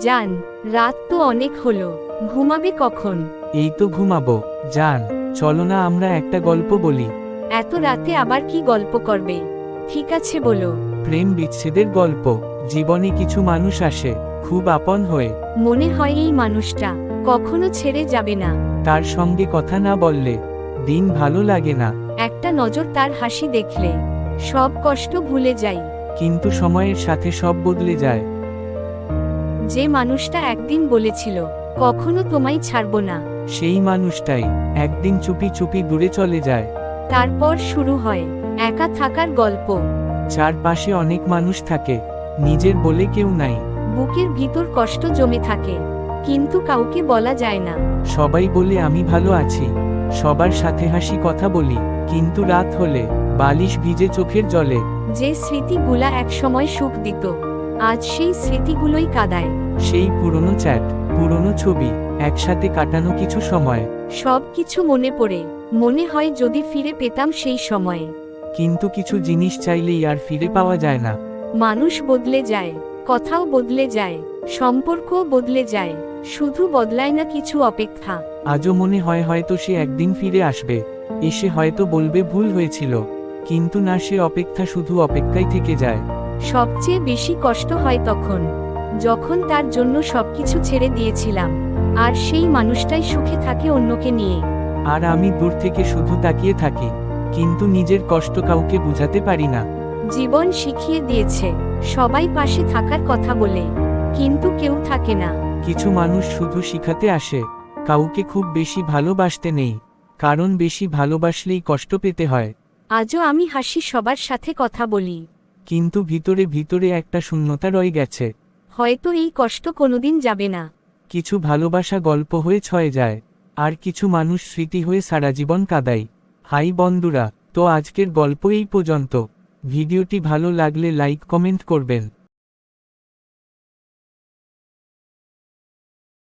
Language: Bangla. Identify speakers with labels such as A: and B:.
A: জান, রাত তো অনেক হলো, ঘুমাবে কখন?
B: এই তো ঘুমাবো। জান, চলো না আমরা একটা গল্প বলি।
A: এত রাতে আবার কি গল্প করবে? ঠিক আছে বলো।
B: প্রেম বিচ্ছেদের গল্প। জীবনে কিছু মানুষ আসে, খুব আপন হয়ে।
A: মনে হয় এই মানুষটা কখনো ছেড়ে যাবে না।
B: তার সঙ্গে কথা না বললে দিন ভালো লাগে না।
A: একটা নজর তার হাসি দেখলে সব কষ্ট ভুলে যাই।
B: কিন্তু সময়ের সাথে সব বদলে যায়।
A: যে মানুষটা একদিন বলেছিল কখনো তোমায় ছাড়বো না,
B: সেই মানুষটাই একদিন চুপি চুপি দূরে চলে যায়।
A: তারপর শুরু হয় একা থাকার গল্প।
B: চারপাশে অনেক মানুষ থাকে, নিজের বলে কেউ নাই।
A: বুকের ভিতর কষ্ট জমে থাকে, কিন্তু কাউকে বলা যায় না।
B: সবাই বলে আমি ভালো আছি, সবার সাথে হাসি কথা বলি, কিন্তু রাত হলে বালিশ ভিজে চোখের জলে।
A: যে স্মৃতিগুলা একসময় সুখ দিত, আজ সেই স্মৃতিগুলোই কাঁদায়।
B: সেই পুরনো চ্যাট, পুরনো ছবি, একসাথে কাটানো কিছু সময়।
A: সব কিছু মনে পড়ে, মনে হয় যদি ফিরে পেতাম সেই সময়ে।
B: কিন্তু কিছু জিনিস চাইলেই আর ফিরে পাওয়া যায় না।
A: মানুষ বদলে যায়, কথাও বদলে যায়, সম্পর্কও বদলে যায়, শুধু বদলায় না কিছু অপেক্ষা।
B: আজও মনে হয় হয়তো সে একদিন ফিরে আসবে, এসে হয়তো বলবে ভুল হয়েছিল। কিন্তু না, সে অপেক্ষা শুধু অপেক্ষায় থেকে যায়।
A: সবচেয়ে বেশি কষ্ট হয় তখন, যখন তার জন্য সবকিছু ছেড়ে দিয়েছিলাম, আর সেই মানুষটাই সুখে থাকে অন্যকে নিয়ে।
B: আর আমি দূর থেকে শুধু তাকিয়ে থাকি, কিন্তু নিজের কষ্ট কাউকে বুঝাতে পারি না।
A: জীবন শিখিয়ে দিয়েছে সবাই পাশে থাকার কথা বলে, কিন্তু কেউ থাকে না।
B: কিছু মানুষ শুধু শিখাতে আসে, কাউকে খুব বেশি ভালোবাসতে নেই, কারণ বেশি ভালোবাসলেই কষ্ট পেতে হয়।
A: আজও আমি হাসি, সবার সাথে কথা বলি,
B: কিন্তু ভিতরে ভিতরে একটা শূন্যতা রয়ে গেছে।
A: হয়তো এই কষ্ট কোনোদিন যাবে না।
B: কিছু ভালোবাসা গল্প হয়ে ছয়ে যায়, আর কিছু মানুষ স্মৃতি হয়ে সারা জীবন কাঁদায়। হাই বন্ধুরা, তো আজকের গল্প এই পর্যন্ত। ভিডিওটি ভালো লাগলে লাইক কমেন্ট করবেন।